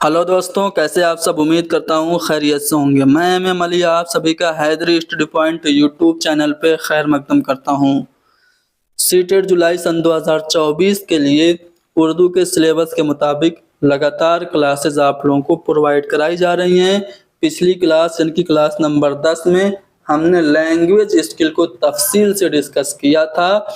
Hello दोस्तों, कैसे आप सब। उम्मीद करता हूँ खैरियत से होंगे। मैं एम अली आप सभी का Haidari study point YouTube channel पे खैर मकदम करता हूँ। सीटेट जुलाई सन 2024 के लिए उर्दू के सिलेबस के मुताबिक लगातार क्लासेस आप लोगों को प्रोवाइड कराई जा रही हैं। पिछली क्लास यानी कि क्लास नंबर 10 में हमने लैंग्वेज स्किल को तफसील से डिस्कस किया था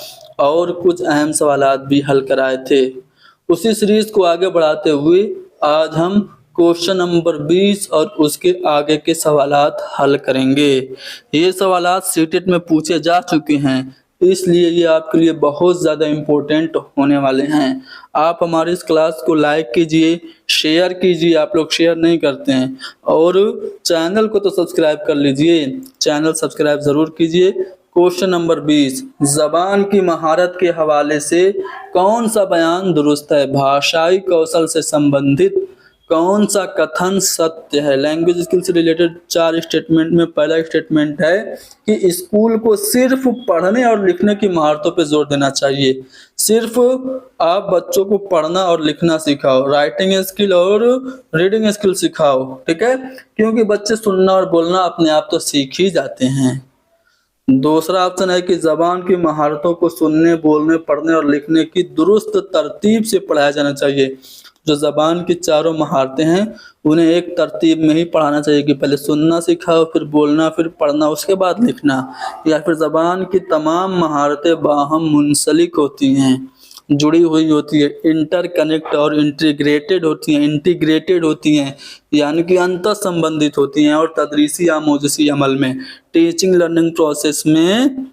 और कुछ अहम सवालात भी हल कराए थे। उसी सीरीज को आगे बढ़ाते हुए आज हम क्वेश्चन नंबर 20 और उसके आगे के सवालात हल करेंगे। ये सवालात सीटेट में पूछे जा चुके हैं, इसलिए ये आपके लिए बहुत ज़्यादा इम्पोर्टेंट होने वाले हैं। आप हमारी इस क्लास को लाइक कीजिए, शेयर कीजिए, आप लोग शेयर नहीं करते हैं, और चैनल को तो सब्सक्राइब कर लीजिए, चैनल सब्सक्राइब ज़रूर कीजिए। क्वेश्चन नंबर 20, जबान की महारत के हवाले से कौन सा बयान दुरुस्त है। भाषाई कौशल से संबंधित कौन सा कथन सत्य है। लैंग्वेज स्किल से रिलेटेड 4 स्टेटमेंट में पहला स्टेटमेंट है कि स्कूल को सिर्फ पढ़ने और लिखने की महारतों पर जोर देना चाहिए। सिर्फ आप बच्चों को पढ़ना और लिखना सिखाओ, राइटिंग स्किल और रीडिंग स्किल सिखाओ, ठीक है, क्योंकि बच्चे सुनना और बोलना अपने आप तो सीख ही जाते हैं। दूसरा ऑप्शन है कि जबान की महारतों को सुनने, बोलने, पढ़ने और लिखने की दुरुस्त तरतीब से पढ़ाया जाना चाहिए। जो जबान की चारों महारतें हैं उन्हें एक तरतीब में ही पढ़ाना चाहिए कि पहले सुनना सिखाओ, फिर बोलना, फिर पढ़ना, उसके बाद लिखना। या फिर जबान की तमाम महारतें बाहम मुंसलिक होती हैं, जुड़ी हुई होती है, इंटरकनेक्ट और इंटीग्रेटेड होती हैं, यानी कि अंतर संबंधित होती हैं। और तदरीसी या मोजसी अमल में, टीचिंग लर्निंग प्रोसेस में,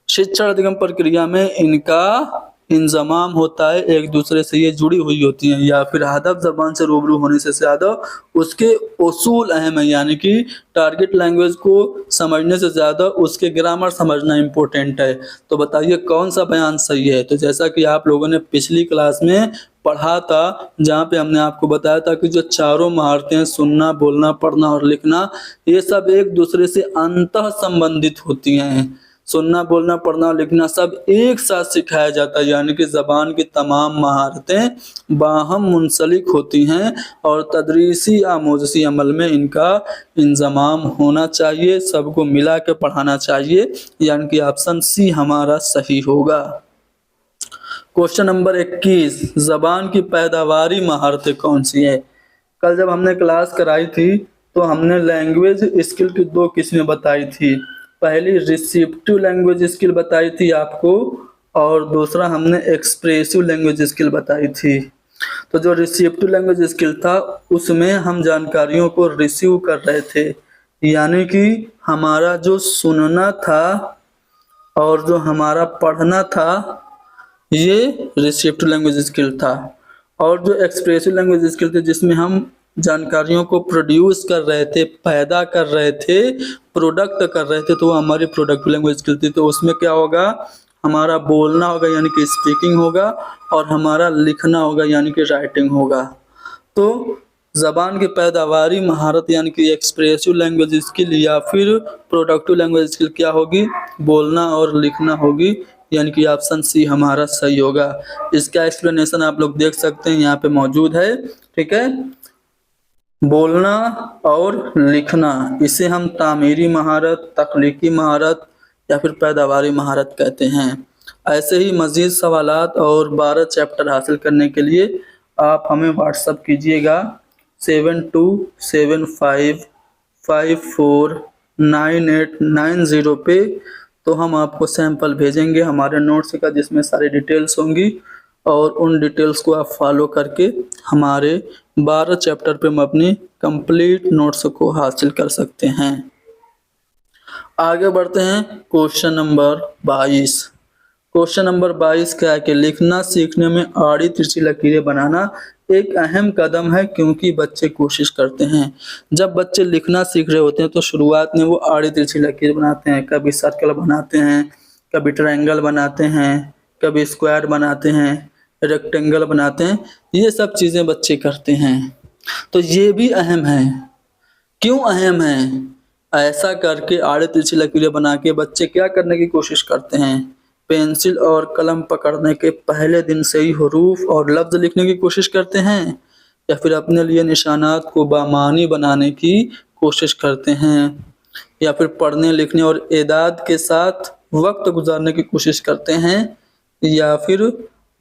शिक्षण अधिगम प्रक्रिया में इनका इंजमाम होता है, एक दूसरे से ये जुड़ी हुई होती हैं। या फिर हदफ जबान से रूबरू होने से ज़्यादा उसके उसूल अहम है, यानी कि टारगेट लैंग्वेज को समझने से ज़्यादा उसके ग्रामर समझना इम्पोर्टेंट है। तो बताइए कौन सा बयान सही है। तो जैसा कि आप लोगों ने पिछली क्लास में पढ़ा था, जहाँ पे हमने आपको बताया था कि जो चारों महारतें हैं, सुनना, बोलना, पढ़ना और लिखना, ये सब एक दूसरे से अंतः संबंधित होती हैं। सुनना, बोलना, पढ़ना, लिखना सब एक साथ सिखाया जाता है, यानी कि ज़बान की तमाम महारतें बाहम मुंसलिक होती हैं और तदरीसी या मोजसी अमल में इनका इंजमाम होना चाहिए, सबको मिला के पढ़ाना चाहिए, यानी कि ऑप्शन सी हमारा सही होगा। क्वेश्चन नंबर 21, ज़बान की पैदावारी महारतें कौन सी है। कल जब हमने क्लास कराई थी तो हमने लैंग्वेज स्किल की 2 किस्में बताई थी। पहली रिसिप्टिव लैंग्वेज स्किल बताई थी आपको, और दूसरा हमने एक्सप्रेसिव लैंग्वेज स्किल बताई थी। तो जो रिसिप्टिव लैंग्वेज स्किल था उसमें हम जानकारियों को रिसीव कर रहे थे, यानी कि हमारा जो सुनना था और जो हमारा पढ़ना था ये रिसिप्टिव लैंग्वेज स्किल था। और जो एक्सप्रेसिव लैंग्वेज स्किल थे जिसमें हम जानकारियों को प्रोड्यूस कर रहे थे, पैदा कर रहे थे, प्रोडक्ट कर रहे थे, तो वो हमारी प्रोडक्टिव लैंग्वेज स्किल थी। तो उसमें क्या होगा, हमारा बोलना होगा यानी कि स्पीकिंग होगा, और हमारा लिखना होगा यानी कि राइटिंग होगा। तो ज़बान की पैदावारी महारत यानी कि एक्सप्रेसिव लैंग्वेज स्किल या फिर प्रोडक्टिव लैंग्वेज स्किल क्या होगी, बोलना और लिखना होगी, यानी कि ऑप्शन सी हमारा सही होगा। इसका एक्सप्लेनेशन आप लोग देख सकते हैं, यहाँ पे मौजूद है, ठीक है। बोलना और लिखना, इसे हम तामीरी महारत, तख्लीकी महारत या फिर पैदावारी महारत कहते हैं। ऐसे ही मज़ीद सवालात और 12 चैप्टर हासिल करने के लिए आप हमें व्हाट्सअप कीजिएगा 7275549890 पे। तो हम आपको सैंपल भेजेंगे हमारे नोट्स का, जिसमें सारी डिटेल्स होंगी, और उन डिटेल्स को आप फॉलो करके हमारे 12 चैप्टर पे हम अपनी कंप्लीट नोट्स को हासिल कर सकते हैं। आगे बढ़ते हैं क्वेश्चन नंबर 22। क्वेश्चन नंबर 22 क्या है कि लिखना सीखने में आड़ी तिरछी लकीरें बनाना एक अहम कदम है, क्योंकि बच्चे कोशिश करते हैं। जब बच्चे लिखना सीख रहे होते हैं तो शुरुआत में वो आड़ी तिरछी लकीर बनाते हैं, कभी सर्कल बनाते हैं, कभी ट्रायंगल बनाते हैं, कभी स्क्वायर बनाते हैं, रेक्टेंगल बनाते हैं, ये सब चीज़ें बच्चे करते हैं। तो ये भी अहम है। क्यों अहम है? ऐसा करके आड़े तिरछी लकीरें बना के बच्चे क्या करने की कोशिश करते हैं, पेंसिल और कलम पकड़ने के पहले दिन से ही हरूफ और लफ्ज़ लिखने की कोशिश करते हैं, या फिर अपने लिए निशानात को बामानी बनाने की कोशिश करते हैं, या फिर पढ़ने लिखने और एदाद के साथ वक्त गुजारने की कोशिश करते हैं, या फिर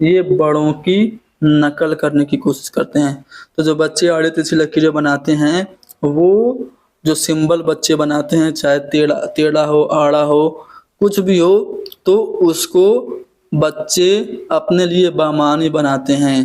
ये बड़ों की नकल करने की कोशिश करते हैं। तो जो बच्चे आड़े तिरछी लकीरें बनाते हैं, वो जो सिंबल बच्चे बनाते हैं, चाहे टेढ़ा टेढ़ा हो, आड़ा हो, कुछ भी हो, तो उसको बच्चे अपने लिए बामानी बनाते हैं,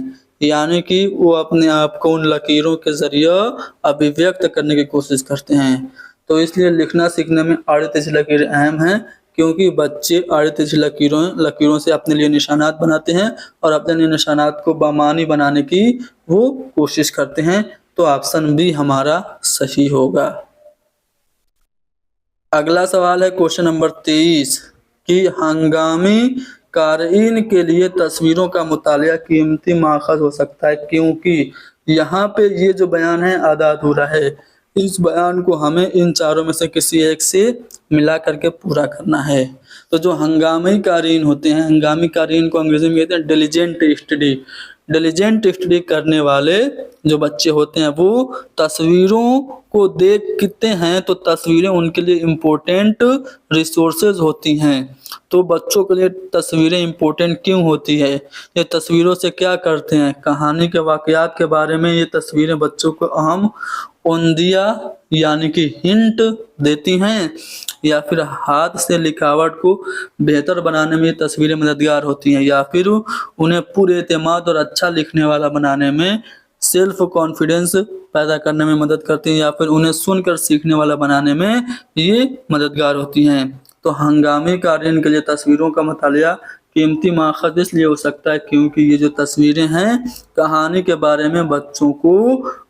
यानी कि वो अपने आप को उन लकीरों के ज़रिए अभिव्यक्त करने की कोशिश करते हैं। तो इसलिए लिखना सीखने में आड़े तिरछी लकीरें अहम हैं, क्योंकि बच्चे आड़े तिरछी लकीरों से अपने लिए निशानात बनाते हैं और अपने लिए निशानात को बामानी बनाने की वो कोशिश करते हैं। तो ऑप्शन बी हमारा सही होगा। अगला सवाल है क्वेश्चन नंबर 23 कि हंगामी क़ारीन के लिए तस्वीरों का मुतालिया कीमती माखज़ हो सकता है, क्योंकि यहाँ पे ये जो बयान है आधा अधूरा है। इस बयान को हमें इन चारों में से किसी एक से मिला करके पूरा करना है। तो जो हंगामी क़ारीन होते हैं, हंगामी क़ारीन को अंग्रेजी में कहते हैं डिलिजेंट स्टडी। डिलिजेंट स्टडी करने वाले जो बच्चे होते हैं, वो तस्वीरों को देखते हैं तो तस्वीरें उनके लिए इम्पोर्टेंट रिसोर्सेज होती हैं। तो बच्चों के लिए तस्वीरें इम्पोर्टेंट क्यों होती है? ये तस्वीरों से क्या करते हैं? कहानी के वाक़यात के बारे में ये तस्वीरें बच्चों को अहम उंदिया यानी कि हिंट देती हैं, या फिर हाथ से लिखावट को बेहतर बनाने में ये तस्वीरें मददगार होती हैं, या फिर उन्हें पूरे एतमाद और अच्छा लिखने वाला बनाने में, सेल्फ कॉन्फिडेंस पैदा करने में मदद करती हैं, या फिर उन्हें सुनकर सीखने वाला बनाने में ये मददगार होती हैं। तो हंगामी क़ारीन के लिए तस्वीरों का मुतालिया कीमती माखज़ इसलिए हो सकता है क्योंकि ये जो तस्वीरें हैं कहानी के बारे में बच्चों को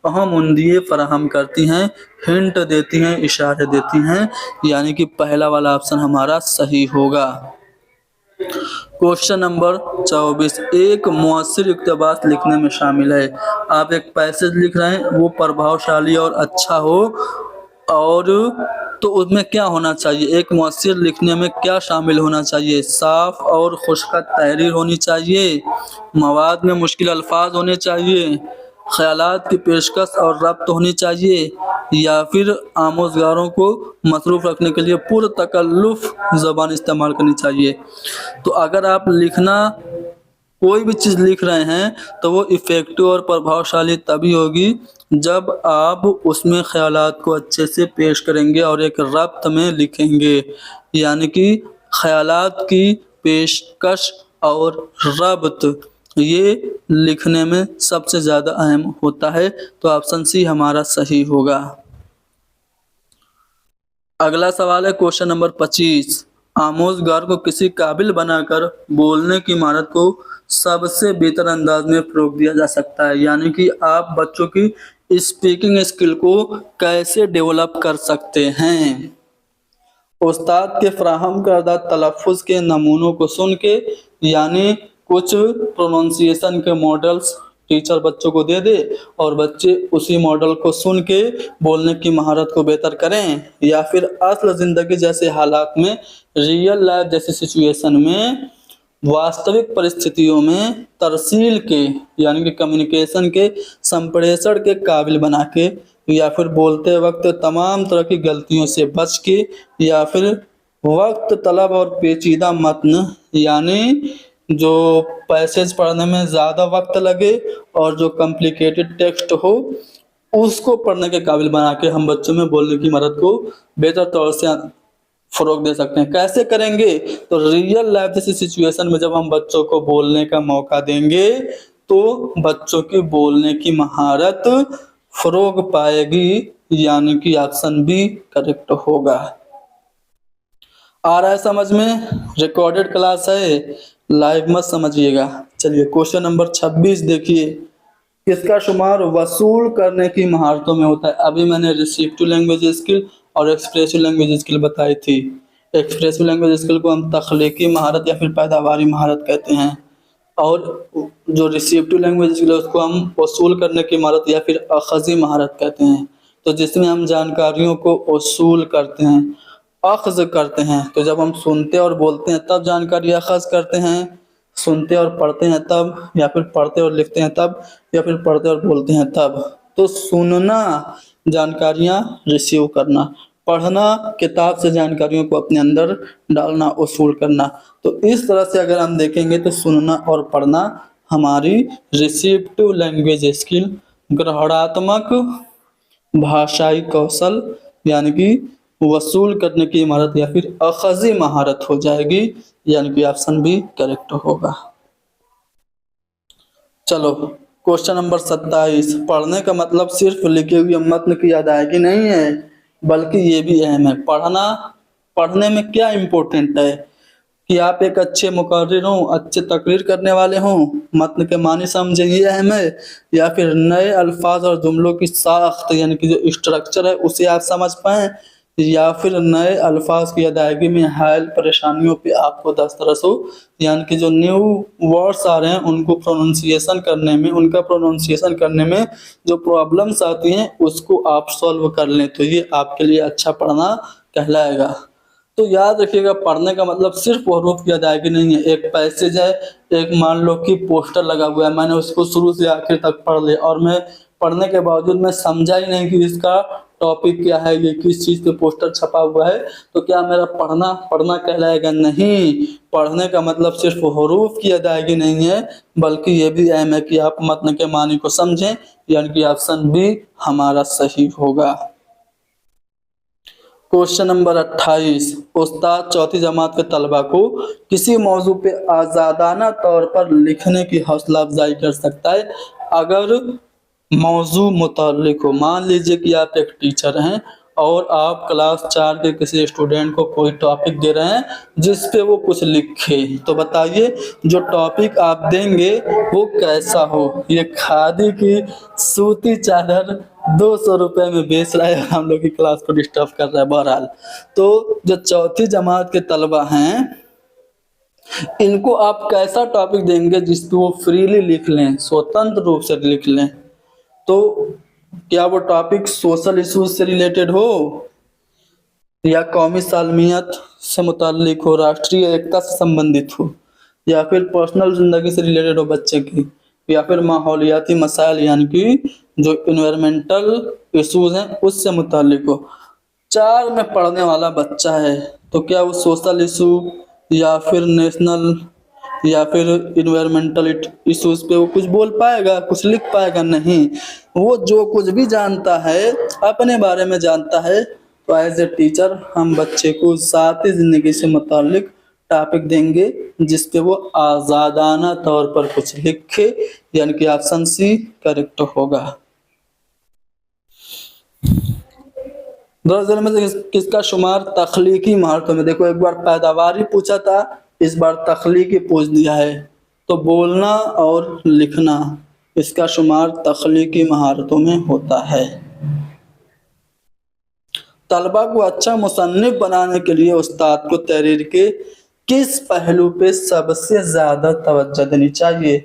अहम उंदिये फराहम करती हैं, हिंट देती हैं, इशारे देती हैं, यानी कि पहला वाला ऑप्शन हमारा सही होगा। क्वेश्चन नंबर 24 एक मुअस्सिर इक़्तिबास लिखने में शामिल है। आप एक पैसेज लिख रहे हैं, वो प्रभावशाली और अच्छा हो, और तो उसमें क्या होना चाहिए? एक मुअस्सिर लिखने में क्या शामिल होना चाहिए? साफ और खुशखत तहरीर होनी चाहिए, मवाद में मुश्किल अल्फाज होने चाहिए, ख़यालात की पेशकश और रब्त होनी चाहिए, या फिर आमोज़गारों को मसरूफ़ रखने के लिए पुरतकल्लुफ़ ज़बान इस्तेमाल करनी चाहिए। तो अगर आप लिखना कोई भी चीज़ लिख रहे हैं तो वो इफ़ेक्टिव और प्रभावशाली तभी होगी जब आप उसमें ख़यालात को अच्छे से पेश करेंगे और एक रब्त में लिखेंगे, यानी कि ख़यालात की पेशकश और रब्त ये लिखने में सबसे ज़्यादा अहम होता है। तो ऑप्शन सी हमारा सही होगा। अगला सवाल है क्वेश्चन नंबर 25 आमोज़गार को किसी काबिल बनाकर बोलने की महारत को सबसे बेहतर अंदाज में फ़रोग़ दिया जा सकता है, यानी कि आप बच्चों की स्पीकिंग स्किल को कैसे डेवलप कर सकते हैं? उस्ताद के फराहम करदा तलफ़्फ़ुज़ के नमूनों को सुन के, यानी कुछ प्रोनाउंसिएशन के मॉडल्स टीचर बच्चों को दे दे और बच्चे उसी मॉडल को सुन के बोलने की महारत को बेहतर करें, या फिर असल ज़िंदगी जैसे हालात में, रियल लाइफ जैसी सिचुएशन में, वास्तविक परिस्थितियों में तरसील के यानी कि कम्युनिकेशन के संप्रेषण के काबिल बना के, या फिर बोलते वक्त तमाम तरह की गलतियों से बच के, या फिर वक्त तलब और पेचीदा मतन यानी जो पैसेज पढ़ने में ज़्यादा वक्त लगे और जो कॉम्प्लिकेटेड टेक्स्ट हो उसको पढ़ने के काबिल बना के हम बच्चों में बोलने की महारत को बेहतर तौर से फ़रोग़ दे सकते हैं। कैसे करेंगे? तो रियल लाइफ जैसी सिचुएशन में जब हम बच्चों को बोलने का मौका देंगे तो बच्चों की बोलने की महारत फ़रोग़ पाएगी, यानी कि ऑप्शन बी करेक्ट होगा। आ रहा है समझ में? रिकॉर्डेड क्लास है, लाइव मत समझिएगा। चलिए क्वेश्चन नंबर 26 देखिए, किसका शुमार वसूल करने की महारतों में होता है? अभी मैंने रिसीप्टिव लैंग्वेज स्किल और एक्सप्रेसिव लैंग्वेज स्किल बताई थी। एक्सप्रेसिव लैंग्वेज स्किल को हम तख्लीकी महारत या फिर पैदावारी महारत कहते हैं, और जो रिसीप्टिव लैंग्वेज स्किल है उसको हम वसूल करने की महारत या फिर अखज़ी महारत कहते हैं। तो जिसमें हम जानकारियों को वसूल करते हैं, अख्ज़ करते हैं। तो जब हम सुनते और बोलते हैं तब जानकारी अख्ज़ करते हैं, सुनते और पढ़ते हैं तब, या फिर पढ़ते और लिखते हैं तब, या फिर पढ़ते और बोलते हैं तब। तो सुनना जानकारियाँ रिसीव करना, पढ़ना किताब से जानकारियों को अपने अंदर डालना, वसूल करना। तो इस तरह से अगर हम देखेंगे तो सुनना और पढ़ना हमारी रिसीप्टिव लैंग्वेज स्किल, ग्रहणात्मक भाषाई कौशल यानी कि वसूल करने की महारत या फिर अखज़ी महारत हो जाएगी, यानी कि ऑप्शन बी करेक्ट होगा। चलो क्वेश्चन नंबर 27, पढ़ने का मतलब सिर्फ लिखे हुए मतन की अदायगी नहीं है, बल्कि ये भी अहम है। पढ़ने में क्या इम्पोर्टेंट है कि आप एक अच्छे मुकर्रिर हों, अच्छे तकरीर करने वाले हों, मतन के मानी समझे, ये अहम है, या फिर नए अल्फाज और जुमलों की साख्त यानी कि जो स्ट्रक्चर है उसे आप समझ पाएँ, या फिर नए अल्फाज की अदायगी में हायल परेशानियों पे आपको दस्तरस हो, यानी कि जो न्यू वर्ड्स आ रहे हैं उनको उनका प्रोनाउंसिएशन करने में जो प्रॉब्लम्स आती हैं उसको आप सॉल्व कर लें, तो ये आपके लिए अच्छा पढ़ना कहलाएगा। तो याद रखिएगा, पढ़ने का मतलब सिर्फ हरूफ की अदायगी नहीं है। एक पैसेज है, एक मान लो कि पोस्टर लगा हुआ है, मैंने उसको शुरू से आखिर तक पढ़ लिया और मैं पढ़ने के बावजूद मैं समझा ही नहीं कि इसका टॉपिक क्या है, ये किस चीज़ पे पोस्टर छपा हुआ है, तो क्या मेरा पढ़ना कहलाएगा? नहीं। पढ़ने का मतलब सिर्फ हरूफ की अदायगी नहीं है, बल्कि ये भी अहम है कि आप मतन के मानी को समझें, यानी कि ऑप्शन बी हमारा सही होगा। क्वेश्चन नंबर 28, उस्ताद चौथी जमात के तलबा को किसी मौजू पे आज़ादाना तौर पर लिखने की हौसला अफजाई कर सकता है अगर मौजू मुतल्लिक हो। मान लीजिए कि आप एक टीचर हैं और आप क्लास 4 के किसी स्टूडेंट को कोई टॉपिक दे रहे हैं जिस पे वो कुछ लिखे, तो बताइए जो टॉपिक आप देंगे वो कैसा हो। ये खादी की सूती चादर 200 रुपये में बेच रहा है, हम लोग की क्लास को डिस्टर्ब कर रहा है। बहरहाल, तो जो चौथी जमात के तलबा हैं इनको आप कैसा टॉपिक देंगे जिसपे वो फ्रीली लिख लें, स्वतंत्र रूप से लिख लें। तो क्या वो टॉपिक सोशल इश्यूज से रिलेटेड हो, या कौमी सालमियत से मुताल्लिक हो, राष्ट्रीय एकता से संबंधित हो, या फिर पर्सनल जिंदगी से रिलेटेड हो बच्चे की, या फिर माहौलियाती मसाइल यानी कि जो इन्वायरमेंटल इश्यूज हैं उससे मुताल्लिक हो। 4 में पढ़ने वाला बच्चा है तो क्या वो सोशल इशू या फिर नेशनल या फिर इन्वायरमेंटल इश्यूज पे वो कुछ बोल पाएगा, कुछ लिख पाएगा? नहीं। वो जो कुछ भी जानता है अपने बारे में जानता है। तो एज ए टीचर हम बच्चे को ज़ाती ज़िंदगी से मुताल्लिक टॉपिक देंगे जिसपे वो आज़ादाना तौर पर कुछ लिखे, यानी कि ऑप्शन सी करेक्ट होगा। दरअसल में से किसका शुमार तख्लीकी महारतों में? देखो, एक बार पैदावारी पूछा था, इस बार तख्लीकी पूछ दिया है। तो बोलना और लिखना इसका शुमार तख्लीकी महारतों में होता है। तलबा को अच्छा मुसन्निफ बनाने के लिए उस्ताद को तहरीर के किस पहलू पे सबसे ज्यादा तवज्जो देनी चाहिए?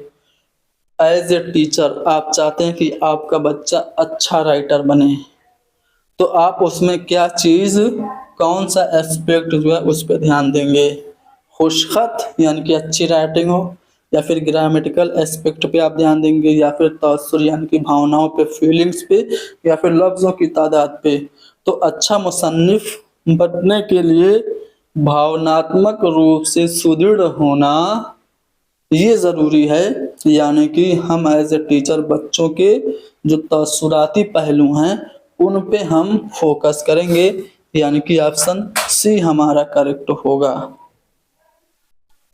एज ए टीचर आप चाहते हैं कि आपका बच्चा अच्छा राइटर बने, तो आप उसमें क्या चीज़, कौन सा एस्पेक्ट जो है उस पर ध्यान देंगे? खुशखत यानी कि अच्छी राइटिंग हो, या फिर ग्रामेटिकल एस्पेक्ट पे आप ध्यान देंगे, या फिर तअस्सुर यानी कि भावनाओं पे, फीलिंग्स पे, या फिर लफ्ज़ों की तादाद पे? तो अच्छा मुसन्निफ बनने के लिए भावनात्मक रूप से सुदृढ़ होना ये ज़रूरी है, यानी कि हम एज ए टीचर बच्चों के जो तअस्सुराती पहलू हैं उन पे हम फोकस करेंगे, यानी कि ऑप्शन सी हमारा करेक्ट होगा।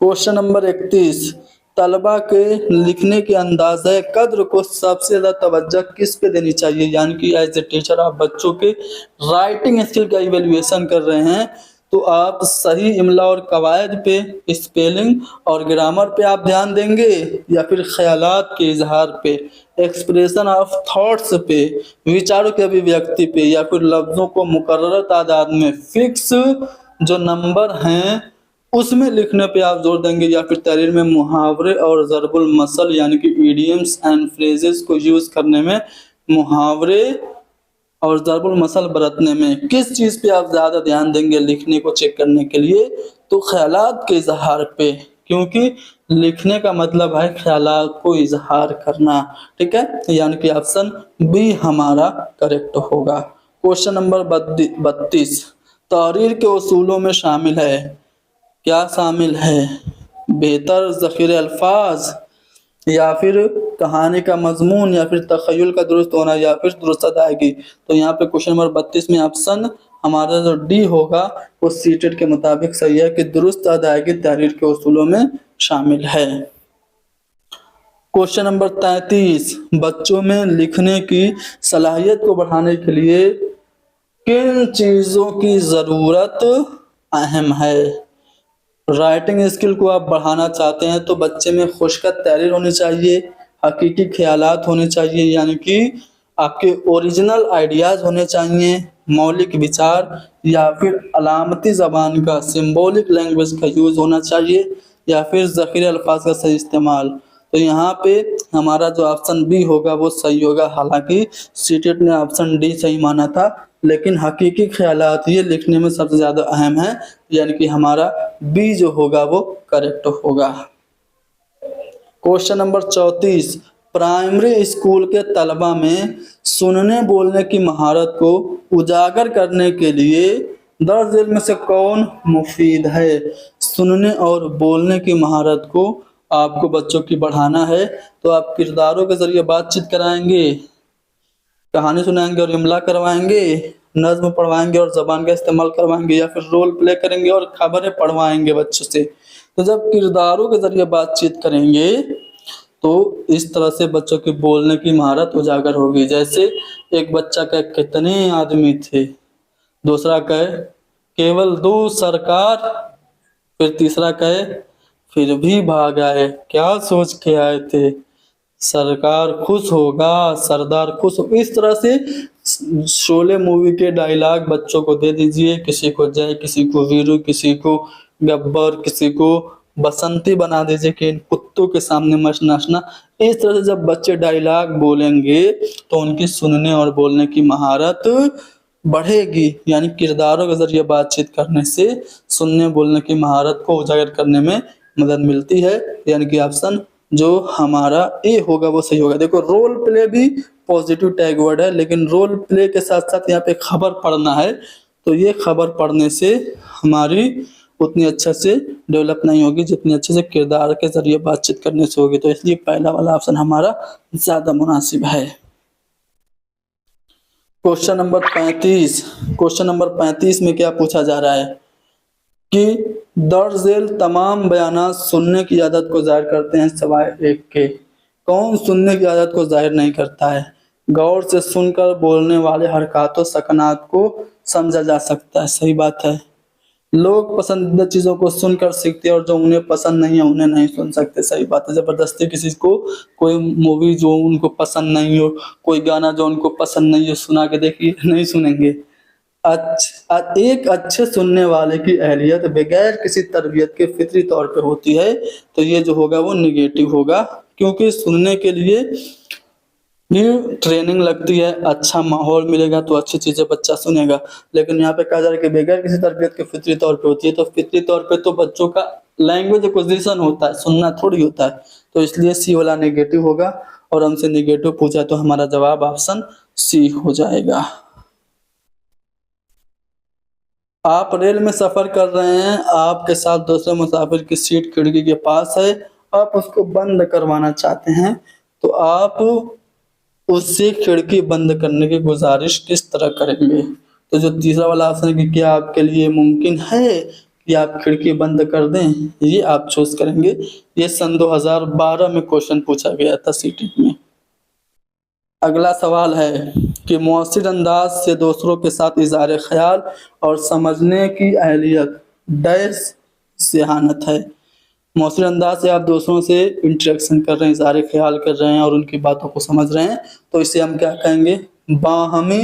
क्वेश्चन नंबर 31, तलबा के लिखने के अंदाज़े कद्र को सबसे ज़्यादा तवज्जो किस पे देनी चाहिए? यानी कि एज ए टीचर आप बच्चों के राइटिंग स्किल का इवेल्युएशन कर रहे हैं, तो आप सही इमला और कवायद पे, स्पेलिंग और ग्रामर पे आप ध्यान देंगे, या फिर ख्यालात के इजहार पे, एक्सप्रेशन ऑफ थॉट्स पे, विचारों के अभिव्यक्ति पे, या फिर लफ्ज़ों को मुकर्रर तादाद में फिक्स जो नंबर हैं उसमें लिखने पे आप जोर देंगे, या फिर तहरीर में मुहावरे और ज़रबुल मसल यानी कि इडियम्स एंड फ्रेजेस को यूज़ करने में मुहावरे और ज़रबुल मसल बरतने में किस चीज़ पे आप ज़्यादा ध्यान देंगे लिखने को चेक करने के लिए? तो ख़यालात के इज़हार पे, क्योंकि लिखने का मतलब है ख़यालात को इज़हार करना, ठीक है? यानी कि ऑप्शन बी हमारा करेक्ट होगा। क्वेश्चन नंबर 32 तहरीर के उसूलों में शामिल है, क्या शामिल है? बेहतर ज़ख़ीरे अल्फाज, या फिर कहानी का मजमून, या फिर तख़य्युल का दुरुस्त होना, या फिर दुरुस्त अदायगी। तो यहाँ पे क्वेश्चन नंबर 32 में ऑप्शन हमारा जो डी होगा वो सीटेट के मुताबिक सही है कि दुरुस्त अदायगी तहरीर के उसूलों में शामिल है। क्वेश्चन नंबर 33 बच्चों में लिखने की सलाहियत को बढ़ाने के लिए किन चीज़ों की ज़रूरत अहम है? राइटिंग स्किल को आप बढ़ाना चाहते हैं तो बच्चे में खुशखत तहरीर होनी चाहिए, हकीकी ख्यालात होने चाहिए यानी कि आपके ओरिजिनल आइडियाज़ होने चाहिए, मौलिक विचार, या फिर अलामती ज़बान का सिंबॉलिक लैंग्वेज का यूज़ होना चाहिए, या फिर ज़ख़ीरे अल्फाज का सही इस्तेमाल। तो यहाँ पे हमारा जो ऑप्शन बी होगा वो सही होगा। हालांकि सीटेट ने ऑप्शन डी सही माना था, लेकिन हकीकी ख्यालात ये लिखने में सबसे ज़्यादा अहम है, यानी कि हमारा बी जो होगा वो करेक्ट होगा। क्वेश्चन नंबर 34 प्राइमरी स्कूल के तलबा में सुनने बोलने की महारत को उजागर करने के लिए दर्ज इल्म में से कौन मुफीद है? सुनने और बोलने की महारत को आपको बच्चों की बढ़ाना है तो आप किरदारों के ज़रिए बातचीत कराएंगे, कहानी सुनाएंगे और इमला करवाएंगे, नज्म पढ़वाएंगे और ज़बान का इस्तेमाल करवाएंगे, या फिर रोल प्ले करेंगे और खबरें पढ़वाएंगे बच्चों से। तो जब किरदारों के ज़रिए बातचीत करेंगे तो इस तरह से बच्चों की बोलने की महारत उजागर होगी। जैसे एक बच्चा कहे कितने आदमी थे, दूसरा कहे केवल 2 सरकार, फिर तीसरा कहे फिर भी भाग आए, क्या सोच के आए थे, सरकार खुश होगा, सरदार खुश हो। इस तरह से शोले मूवी के डायलॉग बच्चों को दे दीजिए, किसी को जय, किसी को वीरू, किसी को गब्बर, किसी को बसंती बना दीजिए कि इन कुत्तों के सामने मत नाचना। इस तरह से जब बच्चे डायलॉग बोलेंगे तो उनकी सुनने और बोलने की महारत बढ़ेगी, यानी किरदारों के जरिए बातचीत करने से सुनने बोलने की महारत को उजागर करने में मदद मिलती है, यानी कि ऑप्शन जो हमारा ए होगा वो सही होगा। देखो रोल प्ले भी पॉजिटिव टैग वर्ड है, लेकिन रोल प्ले के साथ साथ यहाँ पे खबर पढ़ना है, तो ये खबर पढ़ने से हमारी उतनी अच्छे से डेवलप नहीं होगी जितनी अच्छे से किरदार के जरिए बातचीत करने से होगी। तो इसलिए पहला वाला ऑप्शन हमारा ज़्यादा मुनासिब है। क्वेश्चन नंबर 35 में क्या पूछा जा रहा है कि दर्ज झेल तमाम बयानात सुनने की आदत को जाहिर करते हैं सवाए एक के। कौन सुनने की आदत को जाहिर नहीं करता है? गौर से सुनकर बोलने वाले हरकतों सकनात को समझा जा सकता है, सही बात है। लोग पसंदीदा चीज़ों को सुनकर सीखते हैं और जो उन्हें पसंद नहीं है उन्हें नहीं सुन सकते, सही बात है। ज़बरदस्ती किसी को कोई मूवी जो उनको पसंद नहीं हो, कोई गाना जो उनको पसंद नहीं हो सुना के देखिए, नहीं सुनेंगे। एक अच्छे सुनने वाले की अहलियत बगैर किसी तरबियत के फितरी तौर पे होती है, तो ये जो होगा वो निगेटिव होगा, क्योंकि सुनने के लिए भी ट्रेनिंग लगती है, अच्छा माहौल मिलेगा तो अच्छी चीज़ें बच्चा सुनेगा। लेकिन यहाँ पे कहा जा रहा है कि बगैर किसी तरबियत के फितरी तौर पे होती है, तो फितरी तौर पे तो बच्चों का लैंग्वेज एक्विजिशन होता है, सुनना थोड़ी होता है। तो इसलिए सी वाला नेगेटिव होगा, और हमसे नेगेटिव पूछा तो हमारा जवाब ऑप्शन सी हो जाएगा। आप रेल में सफ़र कर रहे हैं, आपके साथ दूसरे मुसाफिर की सीट खिड़की के पास है, आप उसको बंद करवाना चाहते हैं, तो आप उससे खिड़की बंद करने की गुजारिश किस तरह करेंगे? तो जो तीसरा वाला ऑप्शन है कि क्या आपके लिए मुमकिन है कि आप खिड़की बंद कर दें, ये आप चूज करेंगे। ये सन 2012 में क्वेश्चन पूछा गया था सीटेट में। अगला सवाल है कि मौसिर अंदाज से दूसरों के साथ इज़हार ख्याल और समझने की अहलियत डैश सिहानत है। मौसिर अंदाज से आप दूसरों से इंटरेक्शन कर रहे हैं, इज़हार ख्याल कर रहे हैं और उनकी बातों को समझ रहे हैं, तो इसे हम क्या कहेंगे? बाहमी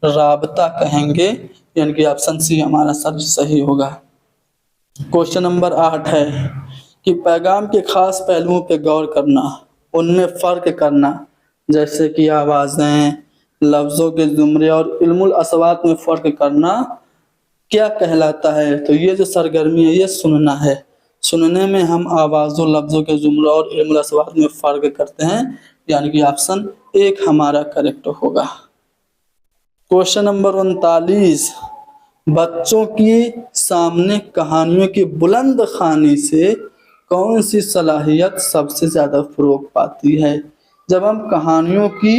राबता कहेंगे, यानी कि ऑप्शन सी हमारा सही होगा। क्वेश्चन नंबर 8 है कि पैगाम के खास पहलुओं पर गौर करना, उनमें फ़र्क करना, जैसे कि आवाज़ें, लफ्ज़ों के ज़ुमरे और इल्मुल अस्वात में फ़र्क करना क्या कहलाता है? तो ये जो सरगर्मी है ये सुनना है। सुनने में हम आवाज़ों, लफ्ज़ों के ज़ुमरे और इल्मुल अस्वात में फ़र्क करते हैं, यानी कि ऑप्शन 1 हमारा करेक्ट होगा। क्वेश्चन नंबर 39, बच्चों की सामने कहानियों की बुलंद ख़्वानी से कौन सी सलाहियत सबसे ज़्यादा फ़रोग़ पाती है? जब हम कहानियों की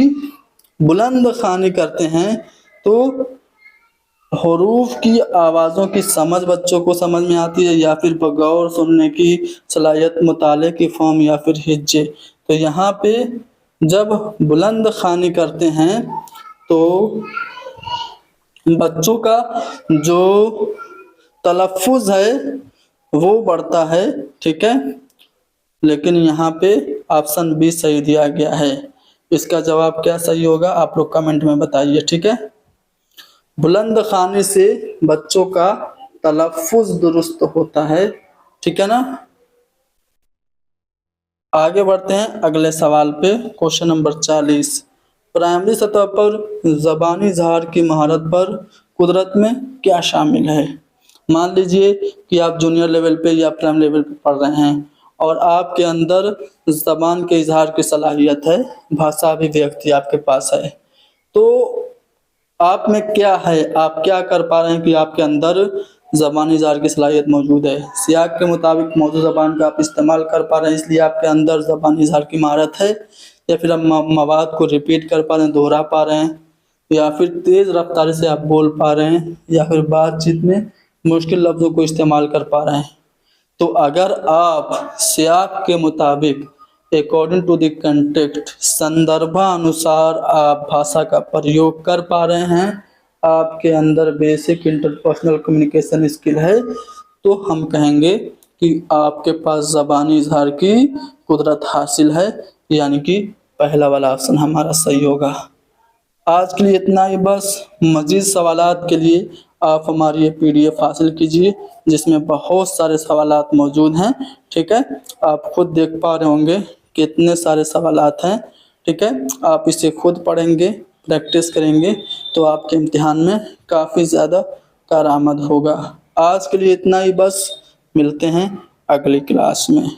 बुलंद ख़्वानी करते हैं तो हरूफ की आवाज़ों की समझ बच्चों को समझ में आती है, या फिर बगौर सुनने की सलाहियत, मुताले की फ़हम, या फिर हिज्जे। तो यहाँ पे जब बुलंद ख़्वानी करते हैं तो बच्चों का जो तलफ़्फ़ुज़ है वो बढ़ता है, ठीक है। लेकिन यहाँ पे ऑप्शन बी सही दिया गया है। इसका जवाब क्या सही होगा आप लोग कमेंट में बताइए, ठीक है। बुलंद ख़्वानी से बच्चों का तलफ़्फ़ुज़ दुरुस्त होता है, ठीक है ना। आगे बढ़ते हैं अगले सवाल पे। क्वेश्चन नंबर 40, प्राइमरी सतह पर ज़बानी इज़हार की महारत पर कुदरत में क्या शामिल है? मान लीजिए कि आप जूनियर लेवल पे या प्राइमरी लेवल पे पढ़ रहे हैं और आपके अंदर ज़बान के इज़हार की सलाहियत है, भाषा अभिव्यक्ति आपके पास है, तो आप में क्या है, आप क्या कर पा रहे हैं कि आपके अंदर ज़बानी इज़हार की सलाहियत मौजूद है। सियाक के मुताबिक मौजूद ज़बान का आप इस्तेमाल कर पा रहे हैं, इसलिए आपके अंदर ज़बानी इज़हार की महारत है, या फिर आप मवाद को रिपीट कर पा रहे हैं, दोहरा पा रहे हैं, या फिर तेज़ रफ्तारी से आप बोल पा रहे हैं, या फिर बातचीत में मुश्किल लफ्ज़ों को इस्तेमाल कर पा रहे हैं। तो अगर आप सियाक के मुताबिक अकॉर्डिंग टू द कंटेक्स्ट संदर्भानुसार आप भाषा का प्रयोग कर पा रहे हैं, आपके अंदर बेसिक इंटरपर्सनल कम्युनिकेशन स्किल है, तो हम कहेंगे कि आपके पास ज़बानी इज़हार की कुदरत हासिल है, यानी कि पहला वाला ऑप्शन हमारा सही होगा। आज के लिए इतना ही बस। मज़ीद सवालात के लिए आप हमारी ये PDF हासिल कीजिए, जिसमें बहुत सारे सवालात मौजूद हैं, ठीक है। आप खुद देख पा रहे होंगे कितने सारे सवालात हैं, ठीक है। आप इसे खुद पढ़ेंगे, प्रैक्टिस करेंगे तो आपके इम्तिहान में काफ़ी ज़्यादा कारआमद होगा। आज के लिए इतना ही बस, मिलते हैं अगली क्लास में।